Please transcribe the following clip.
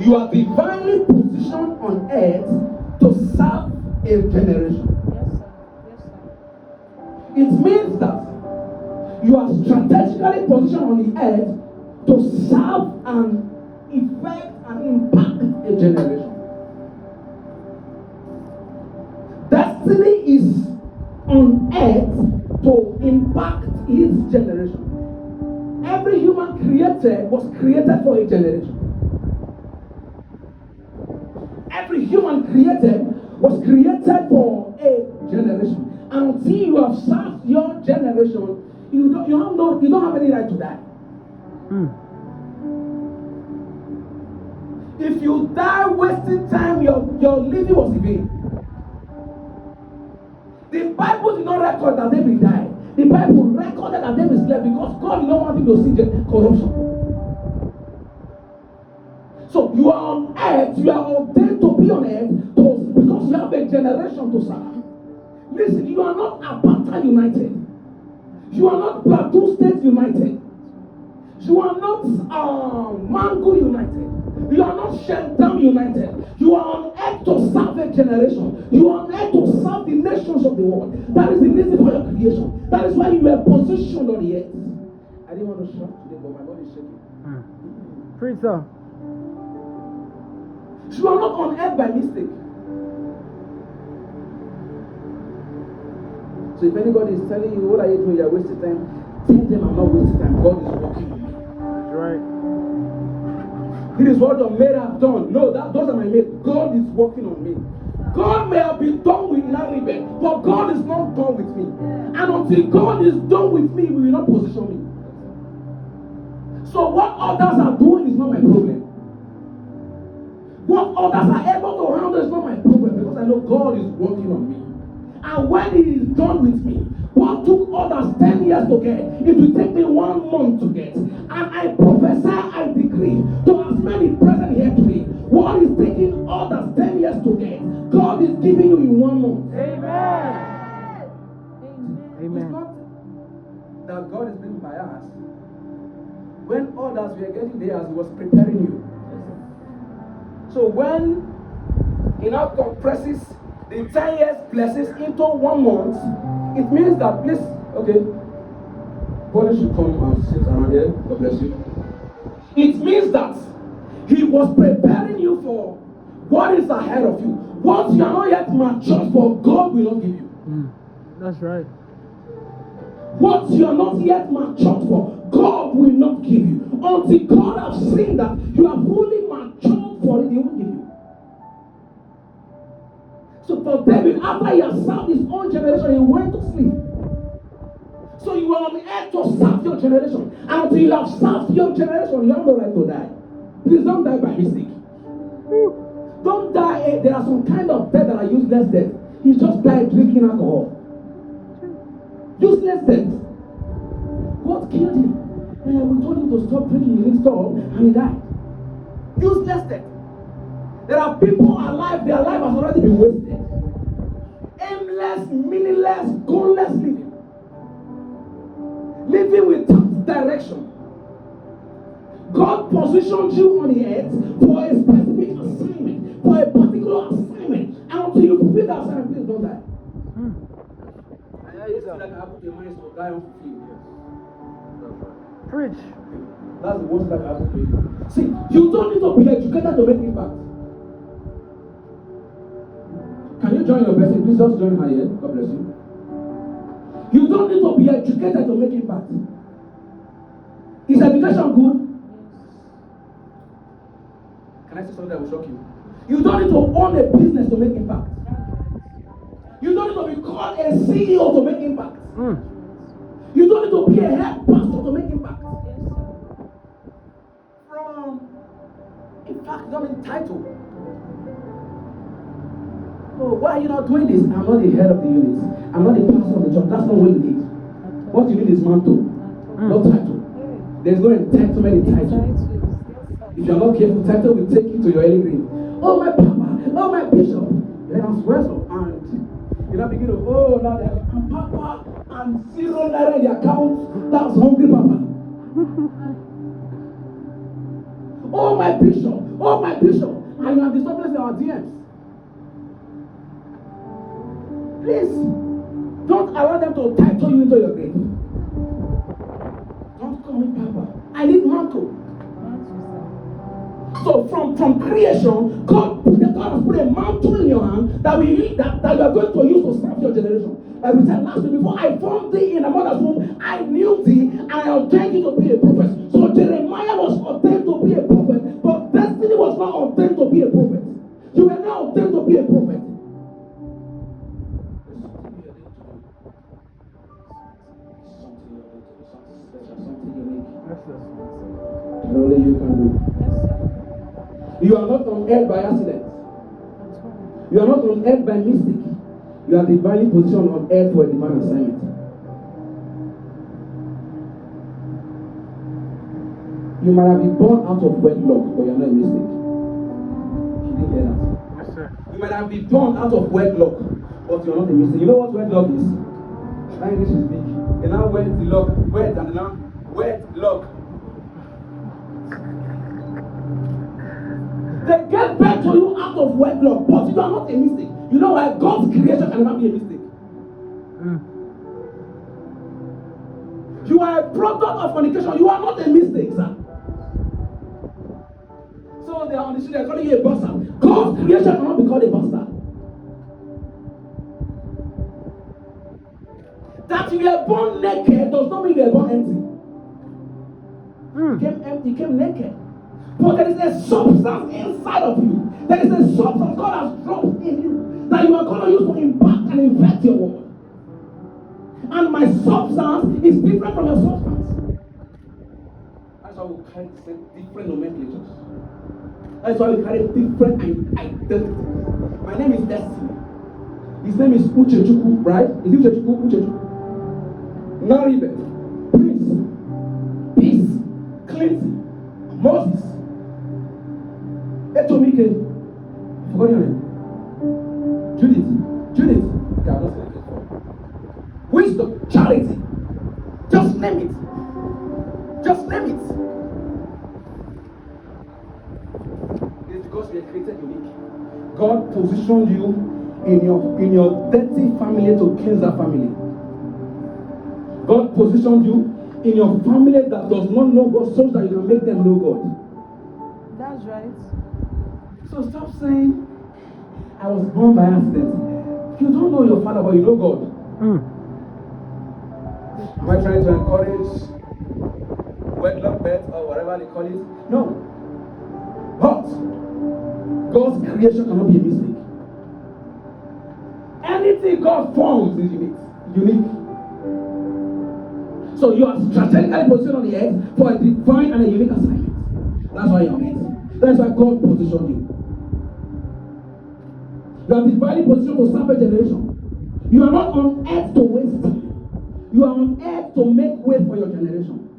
You are divinely positioned on earth to serve a generation. Yes, sir. It means that you are strategically positioned on the earth to serve and effect and impact a generation. Destiny is on earth to impact its generation. Every human created was created for a generation. Every human created was created for a generation. And until you have served your generation, you don't have any right to die. If you die wasting time, your living was in vain. The Bible did not record that David died. The Bible recorded that David slept because God did not want him to see corruption. So you are on earth, you are ordained to be on earth because you have a generation to serve. Listen, you are not Apata United. You are not Plateau State United. You are not Mango United. You are not Shentam United. You are on earth to serve a generation. You are on earth to serve the nations of the world. That is the reason for your creation. That is why you were positioned on the earth. I didn't want to shout today, but my body is shaking. Preach, sir. You are not on earth by mistake. So if anybody is telling you, what are you doing? You are wasting time. Tell them I'm not wasting time. God is working on me. That's right. It is what your mate have done. No, those are my mates. God is working on me. God may have been done with Larry, but God is not done with me. And until God is done with me, He will not position me. So what others are doing is not my problem. What others are able to handle is not my problem, because I know God is working on me. And when He is done with me, what took others 10 years to get, it will take me 1 month to get. And I prophesy, I decree to as many present here today, what is taking others 10 years to get, God is giving you in 1 month. Amen. It's not that God is being biased. When others were getting theirs, He was preparing you. So when He now compresses the 10 years blessings into 1 month, it means that, please, okay, Bonnie should come and sit around here. God bless you. It means that He was preparing you for what is ahead of you. What you are not yet mature for, God will not give you. That's right. What you are not yet matured for, God will not give you. Until God has seen that you are fully matured for it, He won't give you. So for David, after he has served his own generation, he went to sleep. So you are on earth to serve your generation. And until you have served your generation, you have no right to die. Please don't die by mistake. Don't die. There are some kind of death that are useless death. He just died drinking alcohol. Useless death. What killed him? We told him to stop drinking. He didn't stop, and he died. Useless death. There are people alive, their life has already been wasted. Aimless, meaningless, goalless living. Living without direction. God positioned you on the earth for a specific assignment, for a particular assignment. And until you fulfill that assignment, please don't die. Preach. That's the worst that happened to you. See, you don't need to be educated to make impact. Can you join your person? Please just join her here. God bless you. You don't need to be educated to make impact. Is education good? Can I say something that will shock you? You don't need to own a business to make impact. You don't need to be called a CEO to make impact. You don't need to be a head pastor to make impact. In fact, not entitled. Oh, why are you not doing this? I'm not the head of the unit. I'm not the pastor of the church. That's not what you need. What you need is mantle, not title. There's no entitlement in title. If you're not careful, title will take you to your early grave. Oh, my papa. Oh, my bishop. Then I'll swear so. And you know, begin to, oh, now I'm papa. And zero naira in the account. That's hungry papa. oh my bishop, oh my bishop, and you are disturbing our DMs. Please, don't allow them to title you into your grave. Don't call me Papa. I need mantle. So from creation, God has put a mantle in your hand that you are going to use to serve your generation. Like we said last week, before I formed thee in a mother's womb, I knew thee and I ordained you to be a prophet. So Jeremiah was ordained to be a prophet, but destiny was not ordained to be a prophet. You were not ordained to be a prophet. Something unique. Only you can do. You are not on earth by accident. You are not on earth by mistake. You are divinely positioned on earth for a divine assignment. You might have been born out of wedlock, but you are not a mistake. You didn't hear that? Yes, sir. You might have been born out of wedlock, but you are not a mistake. You know what wedlock is? My English is big. And now wed the lock, wed and now wedlock. They get back to you out of wedlock, but you are not a mistake. You know why? God's creation can never be a mistake. You are a product of fornication. You are not a mistake, sir. So they are on the street, they are calling you a bastard. God's creation cannot be called a bastard. That you were born naked does not mean you were born empty. You came empty, you came naked. But there is a substance inside of you. There is a substance God has dropped in you that you are going to use to impact and invent your world. And my substance is different from your substance. That's why we carry different nomenclatures. That's why we carry different identities. My name is Destiny. His name is Uchechukwu, right? Is it Uchechukwu? Uchechukwu. Naribet, Prince, Peace, Clinton, Moses, Etomike, forgot your name. Judith. Okay, I'm not saying it. Wisdom, charity. Just name it. Just name it. It's because we are created unique. God positioned you in your dirty family to cleanse that family. God positioned you in your family that does not know God so that you can make them know God. That's right. So stop saying, I was born by accident. You don't know your father, but you know God. Am I trying to encourage wedlock birth or whatever they call it? No. But God's creation cannot be a mistake. Anything God forms is unique. So you are strategically positioned on the earth for a divine and a unique assignment. That's why you're on earth. That's why God positioned you. You are divinely positioned to serve a generation. You are not on earth to waste time. You are on earth to make way for your generation.